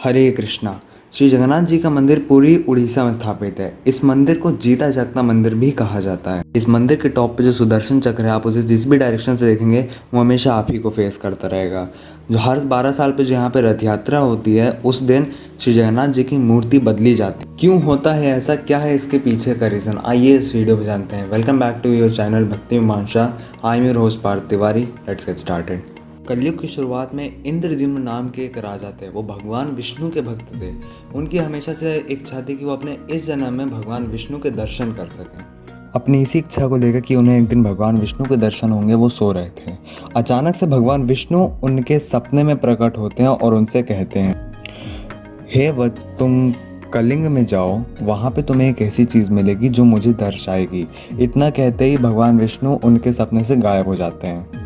हरे कृष्णा। श्री जगन्नाथ जी का मंदिर पूरी उड़ीसा में स्थापित है। इस मंदिर को जीता जागता मंदिर भी कहा जाता है। इस मंदिर के टॉप पे जो सुदर्शन चक्र है, आप उसे जिस भी डायरेक्शन से देखेंगे वो हमेशा आप ही को फेस करता रहेगा। जो हर 12 साल पे जहाँ पे रथ यात्रा होती है, उस दिन श्री जगन्नाथ जी की मूर्ति बदली जाती है। क्यों होता है ऐसा, क्या है इसके पीछे का रीज़न, आइए इस वीडियो में जानते हैं। Welcome back to your channel Bhakti Mimansa. I am your host Parth Tiwari. Let's get started. Kalyug की शुरुआत में इंद्रद्युम्न नाम के एक राजा थे। वो भगवान विष्णु के भक्त थे। उनकी हमेशा से इच्छा थी कि वो अपने इस जन्म में भगवान विष्णु के दर्शन कर सकें। अपनी इसी इच्छा को लेकर कि उन्हें एक दिन भगवान विष्णु के दर्शन होंगे, वो सो रहे थे। अचानक से भगवान विष्णु उनके सपने में प्रकट होते हैं और उनसे कहते हैं, हे वत्स, तुम कलिंग में जाओ, वहाँ पे तुम्हें एक ऐसी चीज़ मिलेगी जो मुझे दर्शाएगी। इतना कहते ही भगवान विष्णु उनके सपने से गायब हो जाते हैं।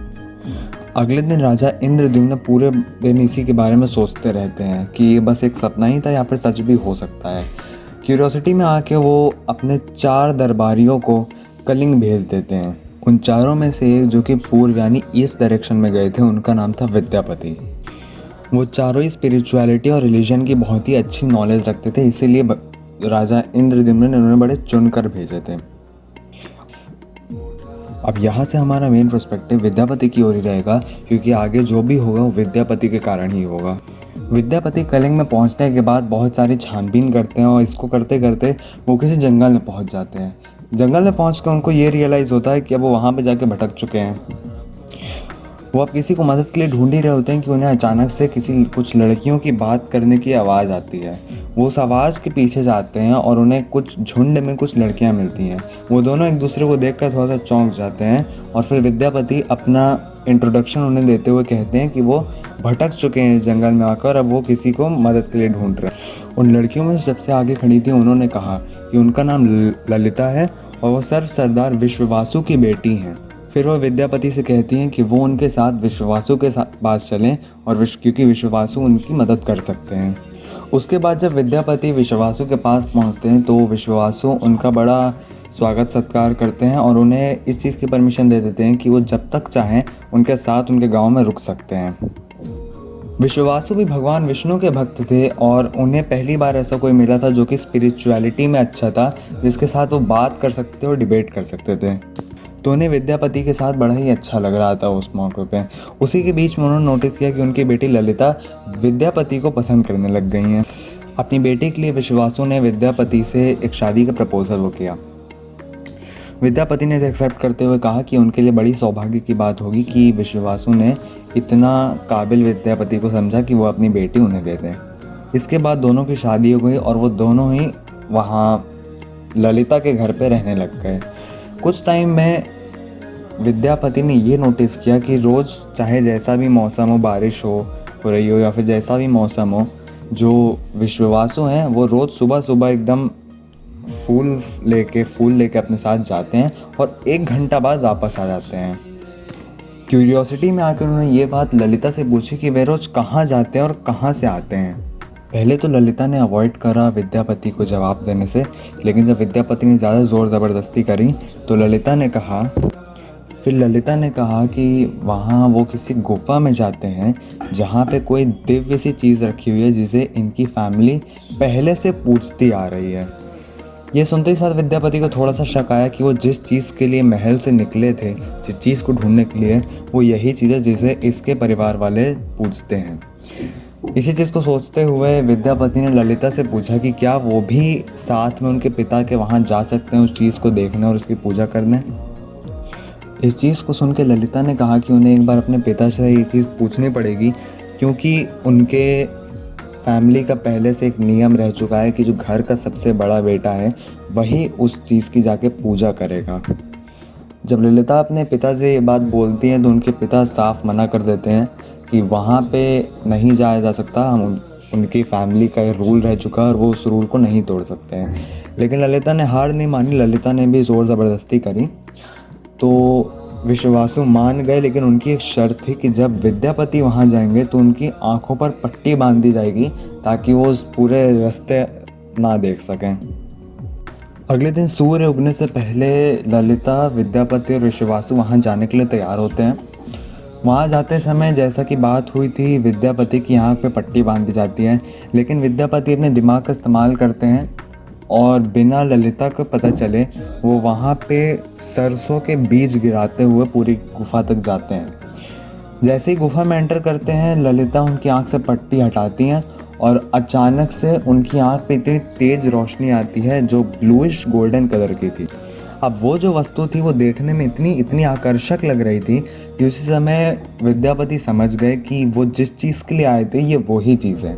अगले दिन राजा इंद्रद्युम्न पूरे दिन इसी के बारे में सोचते रहते हैं कि ये बस एक सपना ही था या फिर सच भी हो सकता है। क्यूरियोसिटी में आके वो अपने 4 दरबारियों को कलिंग भेज देते हैं। उन चारों में से एक, जो कि पूर्व यानी ईस्ट डायरेक्शन में गए थे, उनका नाम था विद्यापति। वो चारों ही स्पिरिचुअलिटी और रिलीजन की बहुत ही अच्छी नॉलेज रखते थे, इसीलिए राजा इंद्रद्युम्न ने उन्हें बड़े चुनकर भेजे थे। अब यहाँ से हमारा मेन पर्सपेक्टिव विद्यापति की ओर ही रहेगा, क्योंकि आगे जो भी होगा वो विद्यापति के कारण ही होगा। विद्यापति कलिंग में पहुँचने के बाद बहुत सारी छानबीन करते हैं और इसको करते करते वो किसी जंगल में पहुँच जाते हैं। जंगल में पहुँच कर उनको ये रियलाइज़ होता है कि अब वो वहाँ पे जाके भटक चुके हैं। वो अब किसी को मदद के लिए ढूंढ ही रहे होते हैं कि उन्हें अचानक से कुछ लड़कियों की बात करने की आवाज़ आती है। वो उस आवाज़ के पीछे जाते हैं और उन्हें कुछ झुंड में कुछ लड़कियां मिलती हैं। वो दोनों एक दूसरे को देखकर थोड़ा सा चौंक जाते हैं और फिर विद्यापति अपना इंट्रोडक्शन उन्हें देते हुए कहते हैं कि वो भटक चुके हैं इस जंगल में आकर, अब वो किसी को मदद के लिए ढूंढ रहे हैं। उन लड़कियों में सबसे आगे खड़ी थी, उन्होंने कहा कि उनका नाम ललिता है और वो सरदार विश्ववासु की बेटी हैं। फिर वो विद्यापति से कहती हैं कि वो उनके साथ विश्ववासु के पास चलें और क्योंकि विश्ववासु उनकी मदद कर सकते हैं। उसके बाद जब विद्यापति विश्ववासु के पास पहुंचते हैं तो विश्ववासु उनका बड़ा स्वागत सत्कार करते हैं और उन्हें इस चीज़ की परमिशन दे देते हैं कि वो जब तक चाहें उनके साथ उनके गांव में रुक सकते हैं। विश्ववासु भी भगवान विष्णु के भक्त थे और उन्हें पहली बार ऐसा कोई मिला था जो कि स्पिरिचुअलिटी में अच्छा था, जिसके साथ वो बात कर सकते और डिबेट कर सकते थे। तो उन्हें विद्यापति के साथ बड़ा ही अच्छा लग रहा था उस मौके पे। उसी के बीच में उन्होंने नोटिस किया कि उनकी बेटी ललिता विद्यापति को पसंद करने लग गई हैं। अपनी बेटी के लिए विश्ववासु ने विद्यापति से एक शादी का प्रपोजल वो किया। विद्यापति ने इसे एक्सेप्ट करते हुए कहा कि उनके लिए बड़ी सौभाग्य की बात होगी कि विश्ववासु ने इतना काबिल विद्यापति को समझा कि वो अपनी बेटी उन्हें दे दें। इसके बाद दोनों की शादी हो गई और वो दोनों ही वहाँ ललिता के घर पे रहने लग गए। कुछ टाइम में विद्यापति ने ये नोटिस किया कि रोज़ चाहे जैसा भी मौसम हो, बारिश हो रही हो या फिर जैसा भी मौसम हो, जो विश्ववासु हैं वो रोज़ सुबह सुबह एकदम फूल लेके अपने साथ जाते हैं और 1 घंटा बाद वापस आ जाते हैं। क्यूरियोसिटी में आकर उन्होंने ये बात ललिता से पूछी कि वे रोज़ कहाँ जाते हैं और कहाँ से आते हैं। पहले तो ललिता ने अवॉइड करा विद्यापति को जवाब देने से, लेकिन जब विद्यापति ने ज़्यादा ज़ोर ज़बरदस्ती करी तो ललिता ने कहा कि वहाँ वो किसी गुफा में जाते हैं जहाँ पे कोई दिव्य सी चीज़ रखी हुई है जिसे इनकी फैमिली पहले से पूजती आ रही है। ये सुनते ही साथ विद्यापति को थोड़ा सा शक आया कि वो जिस चीज़ के लिए महल से निकले थे, जिस चीज़ को ढूंढने के लिए, वो यही चीज़ है जिसे इसके परिवार वाले पूजते हैं। इसी चीज़ को सोचते हुए विद्यापति ने ललिता से पूछा कि क्या वो भी साथ में उनके पिता के वहाँ जा सकते हैं उस चीज़ को देखने और उसकी पूजा करने। इस चीज़ को सुन के ललिता ने कहा कि उन्हें एक बार अपने पिता से ये चीज़ पूछनी पड़ेगी, क्योंकि उनके फैमिली का पहले से एक नियम रह चुका है कि जो घर का सबसे बड़ा बेटा है वही उस चीज़ की जाके पूजा करेगा। जब ललिता अपने पिता से ये बात बोलती हैं तो उनके पिता साफ मना कर देते हैं कि वहाँ पे नहीं जाया जा सकता, उनकी फैमिली का रूल रह चुका है और वो उस रूल को नहीं तोड़ सकते हैं। लेकिन ललिता ने हार नहीं मानी, ललिता ने भी ज़ोर ज़बरदस्ती करी तो विश्ववासु मान गए, लेकिन उनकी एक शर्त थी कि जब विद्यापति वहाँ जाएंगे तो उनकी आंखों पर पट्टी बांध दी जाएगी ताकि वो उस पूरे रास्ते ना देख सकें। अगले दिन सूर्य उगने से पहले ललिता, विद्यापति और विश्ववासु वहाँ जाने के लिए तैयार होते हैं। वहाँ जाते समय जैसा कि बात हुई थी, विद्यापति की आँख पे पट्टी बांधी जाती है, लेकिन विद्यापति अपने दिमाग का इस्तेमाल करते हैं और बिना ललिता को पता चले वो वहाँ पे सरसों के बीज गिराते हुए पूरी गुफा तक जाते हैं। जैसे ही गुफा में एंटर करते हैं, ललिता उनकी आँख से पट्टी हटाती हैं और अचानक से उनकी आँख पे इतनी तेज़ रोशनी आती है जो ब्लूइश गोल्डन कलर की थी। अब वो जो वस्तु थी वो देखने में इतनी इतनी आकर्षक लग रही थी कि उसी समय विद्यापति समझ गए कि वो जिस चीज़ के लिए आए थे ये वही चीज़ है।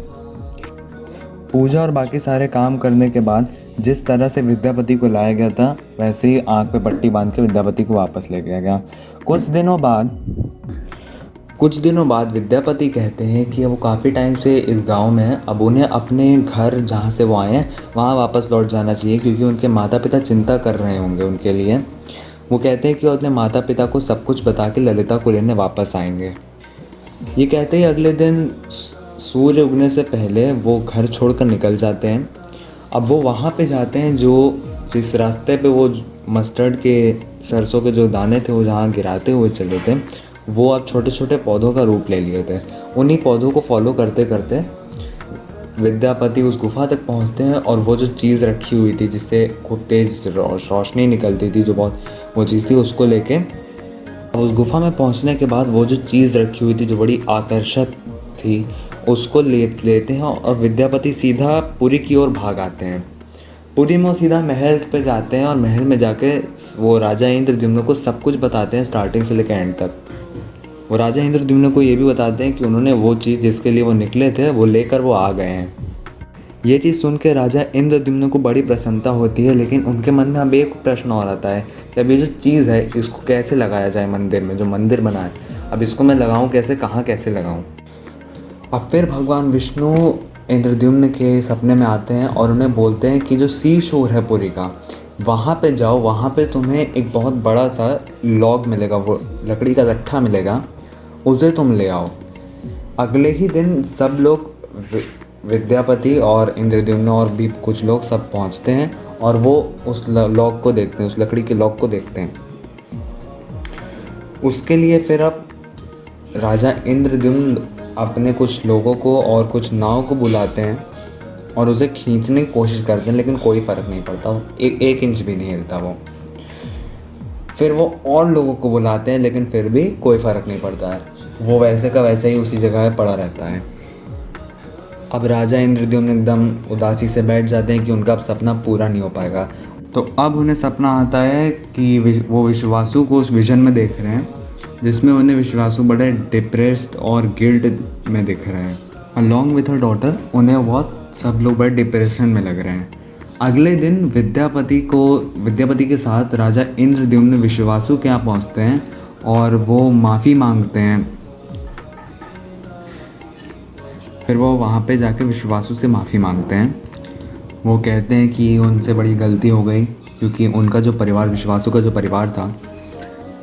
पूजा और बाकी सारे काम करने के बाद जिस तरह से विद्यापति को लाया गया था, वैसे ही आँख पे पट्टी बांध के विद्यापति को वापस ले गया गया। कुछ दिनों बाद विद्यापति कहते हैं कि वो काफ़ी टाइम से इस गांव में हैं, अब उन्हें अपने घर जहाँ से वो आए हैं वहाँ वापस लौट जाना चाहिए, क्योंकि उनके माता पिता चिंता कर रहे होंगे उनके लिए। वो कहते हैं कि वो अपने माता पिता को सब कुछ बता के ललिता को लेने वापस आएंगे। ये कहते ही अगले दिन सूर्य उगने से पहले वो घर छोड़कर निकल जाते हैं। अब वो वहाँ पे जाते हैं जो जिस रास्ते पे वो मस्टर्ड के सरसों के जो दाने थे वो जहाँ गिराते हुए चले थे, वो अब छोटे छोटे पौधों का रूप ले लिए थे। उन्हीं पौधों को फॉलो करते करते विद्यापति उस गुफा तक पहुंचते हैं और वो जो चीज़ रखी हुई थी जिससे खूब तेज़ रोशनी निकलती थी, जो बहुत वो चीज़ थी, उसको लेके उस गुफा में पहुंचने के बाद वो जो चीज़ रखी हुई थी जो बड़ी आकर्षक थी उसको लेते हैं और विद्यापति सीधा पुरी की ओर भाग आते हैं। पुरी में वो सीधा महल पे जाते हैं और महल में जाके वो राजा इंद्रद्युम्न को सब कुछ बताते हैं, स्टार्टिंग से लेकर एंड तक। वो राजा इंद्रद्युम्न को ये भी बताते हैं कि उन्होंने वो चीज़ जिसके लिए वो निकले थे वो लेकर वो आ गए हैं। ये चीज़ सुन के राजा इंद्रद्युम्न को बड़ी प्रसन्नता होती है, लेकिन उनके मन में अब एक प्रश्न और आता है कि अब ये जो चीज़ है इसको कैसे लगाया जाए मंदिर में, जो मंदिर बना है, अब इसको मैं लगाऊँ कैसे, कहाँ कैसे लगाऊँ। अब फिर भगवान विष्णु इंद्रद्युम्न के सपने में आते हैं और उन्हें बोलते हैं कि जो सी शोर है पुरी का, वहाँ पे जाओ, वहाँ पे तुम्हें एक बहुत बड़ा सा लॉग मिलेगा, वो लकड़ी का लट्ठा मिलेगा, उसे तुम ले आओ। अगले ही दिन सब लोग विद्यापति और इंद्रद्युम्न और भी कुछ लोग सब पहुँचते हैं और वो उस लॉग को देखते हैं, उस लकड़ी के लॉग को देखते हैं। उसके लिए फिर अब राजा इंद्रद्युम्न अपने कुछ लोगों को और कुछ नाव को बुलाते हैं और उसे खींचने की कोशिश करते हैं, लेकिन कोई फ़र्क नहीं पड़ता, एक इंच भी नहीं हिलता वो। फिर वो और लोगों को बुलाते हैं, लेकिन फिर भी कोई फ़र्क नहीं पड़ता है, वो वैसे का वैसे ही उसी जगह पड़ा रहता है। अब राजा इंद्रद्युम्न एकदम उदासी से बैठ जाते हैं कि उनका अब सपना पूरा नहीं हो पाएगा। तो अब उन्हें सपना आता है कि वो विश्वासु को उस विज़न में देख रहे हैं, जिसमें उन्हें विश्वासु बड़े डिप्रेस्ड और गिल्ट में दिख रहे हैं। अलॉन्ग विथ हर डॉटर उन्हें बहुत सब लोग बड़े डिप्रेशन में लग रहे हैं। अगले दिन विद्यापति के साथ राजा इंद्रद्युम्न विश्वासु के यहाँ पहुँचते हैं और वो माफ़ी मांगते हैं। फिर वो वहाँ पे जाके विश्वासु से माफ़ी मांगते हैं। वो कहते हैं कि उनसे बड़ी गलती हो गई, क्योंकि उनका जो परिवार, विश्वासु का जो परिवार था,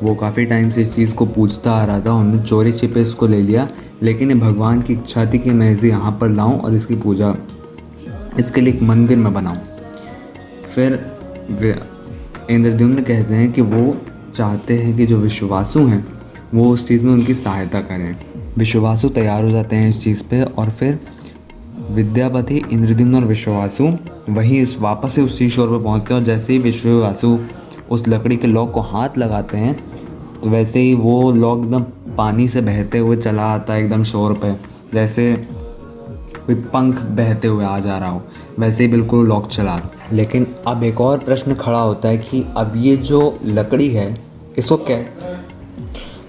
वो काफ़ी टाइम से इस चीज़ को पूछता आ रहा था। उन्होंने चोरी छिपे इसको ले लिया, लेकिन ये भगवान की इच्छा थी कि मैं इसे यहाँ पर लाऊं और इसकी पूजा, इसके लिए एक मंदिर में बनाऊं। फिर इंद्रद्युम्न कहते हैं कि वो चाहते हैं कि जो विश्वासु हैं वो उस चीज़ में उनकी सहायता करें। विश्वासु तैयार हो जाते हैं इस चीज़ पे और फिर विद्यापति, इंद्रद्युम्न और विश्वासु वहीं वापस से उसी शोर पर पहुँचते हैं और जैसे ही विश्वासु उस लकड़ी के लॉक को हाथ लगाते हैं तो वैसे ही वो लॉक एकदम पानी से बहते हुए चला आता है, एकदम शोर पे, जैसे कोई पंख बहते हुए आ जा रहा हो, वैसे ही बिल्कुल लॉक चला। लेकिन अब एक और प्रश्न खड़ा होता है कि अब ये जो लकड़ी है इसको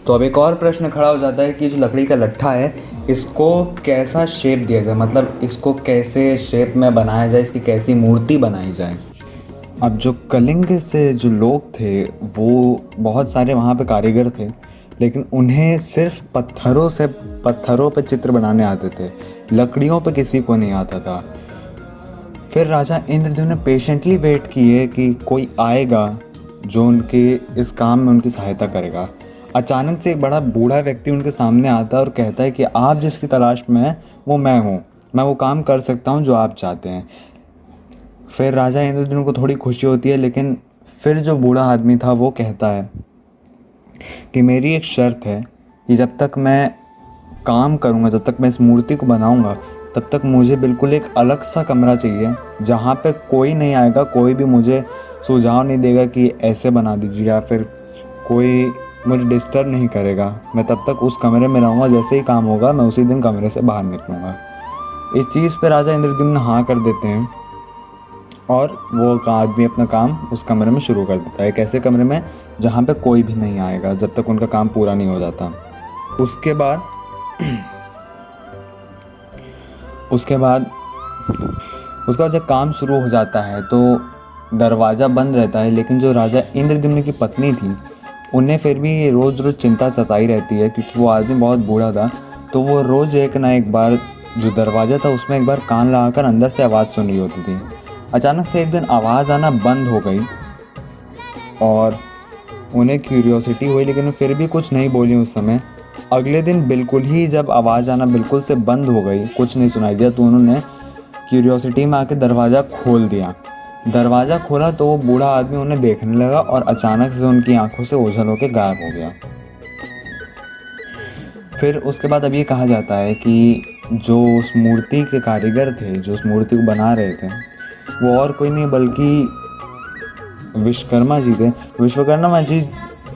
अब एक और प्रश्न खड़ा हो जाता है कि जो लकड़ी का लट्ठा है इसको कैसा शेप दिया जाए, मतलब इसको कैसे शेप में बनाया जाए, इसकी कैसी मूर्ति बनाई जाए। अब जो कलिंग से जो लोग थे वो बहुत सारे वहाँ पे कारीगर थे, लेकिन उन्हें सिर्फ पत्थरों पे चित्र बनाने आते थे, लकड़ियों पे किसी को नहीं आता था। फिर राजा इंद्रद्युम्न ने पेशेंटली वेट किए कि कोई आएगा जो उनके इस काम में उनकी सहायता करेगा। अचानक से एक बड़ा बूढ़ा व्यक्ति उनके सामने आता है और कहता है कि आप जिसकी तलाश में हैं वो मैं हूँ, मैं वो काम कर सकता हूँ जो आप चाहते हैं। फिर राजा इंद्रद्युम्न को थोड़ी खुशी होती है, लेकिन फिर जो बूढ़ा आदमी था वो कहता है कि मेरी एक शर्त है कि जब तक मैं काम करूँगा, जब तक मैं इस मूर्ति को बनाऊँगा, तब तक मुझे बिल्कुल एक अलग सा कमरा चाहिए जहाँ पे कोई नहीं आएगा, कोई भी मुझे सुझाव नहीं देगा कि ऐसे बना दीजिए, या फिर कोई मुझे डिस्टर्ब नहीं करेगा। मैं तब तक उस कमरे में रहूँगा, जैसे ही काम होगा मैं उसी दिन कमरे से बाहर निकलूँगा। इस चीज़ पे राजा इंद्रद्युम्न हाँ कर देते हैं और वो आदमी अपना काम उस कमरे में शुरू कर देता है, एक ऐसे कमरे में जहाँ पे कोई भी नहीं आएगा जब तक उनका काम पूरा नहीं हो जाता। उसके बाद उसके बाद जब काम शुरू हो जाता है तो दरवाज़ा बंद रहता है, लेकिन जो राजा इंद्रद्युम्न की पत्नी थी उन्हें फिर भी रोज़ रोज़ चिंता सताई रहती है, क्योंकि वो आदमी बहुत बूढ़ा था। तो वो रोज़ एक ना एक बार जो दरवाज़ा था उसमें एक बार कान लगाकर अंदर से आवाज़ सुन रही होती थी। अचानक से एक दिन आवाज़ आना बंद हो गई और उन्हें क्यूरियोसिटी हुई, लेकिन फिर भी कुछ नहीं बोली उस समय। अगले दिन बिल्कुल ही जब आवाज़ आना बिल्कुल से बंद हो गई, कुछ नहीं सुनाई दिया, तो उन्होंने क्यूरियोसिटी में आके दरवाज़ा खोल दिया। दरवाज़ा खोला तो वो बूढ़ा आदमी उन्हें देखने लगा और अचानक से उनकी आंखों से ओझल होकर गायब हो गया। फिर उसके बाद अब ये कहा जाता है कि जो उस मूर्ति के कारीगर थे, जो उस मूर्ति को बना रहे थे, वो और कोई नहीं बल्कि विश्वकर्मा जी थे। विश्वकर्मा जी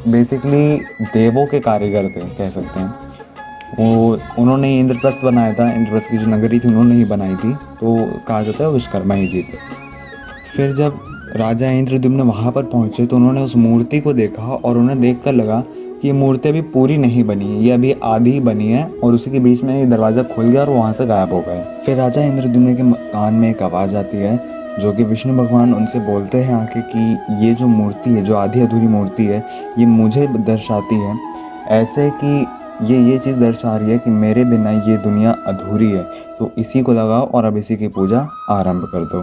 बेसिकली देवों के कारीगर थे, कह सकते हैं। वो उन्होंने ही इंद्रप्रस्थ बनाया था, इंद्रप्रस्थ की जो नगरी थी उन्होंने ही बनाई थी, तो कहा जाता है विश्वकर्मा ही जी थे। फिर जब राजा इंद्रद्युम्न वहाँ पर पहुँचे तो उन्होंने उस मूर्ति को देखा और उन्हें देखकर लगा कि ये मूर्ति अभी पूरी नहीं बनी है, ये अभी आधी ही बनी है, और उसी के बीच में ये दरवाज़ा खुल गया और वहाँ से गायब हो गए। फिर राजा इंद्रद्युम्न के कान में एक आवाज़ आती है जो कि विष्णु भगवान उनसे बोलते हैं आके कि ये जो मूर्ति है, जो आधी अधूरी मूर्ति है, ये मुझे दर्शाती है, ऐसे कि ये चीज़ दर्शा रही है कि मेरे बिना ये दुनिया अधूरी है, तो इसी को लगाओ और अब इसी की पूजा आरंभ कर दो।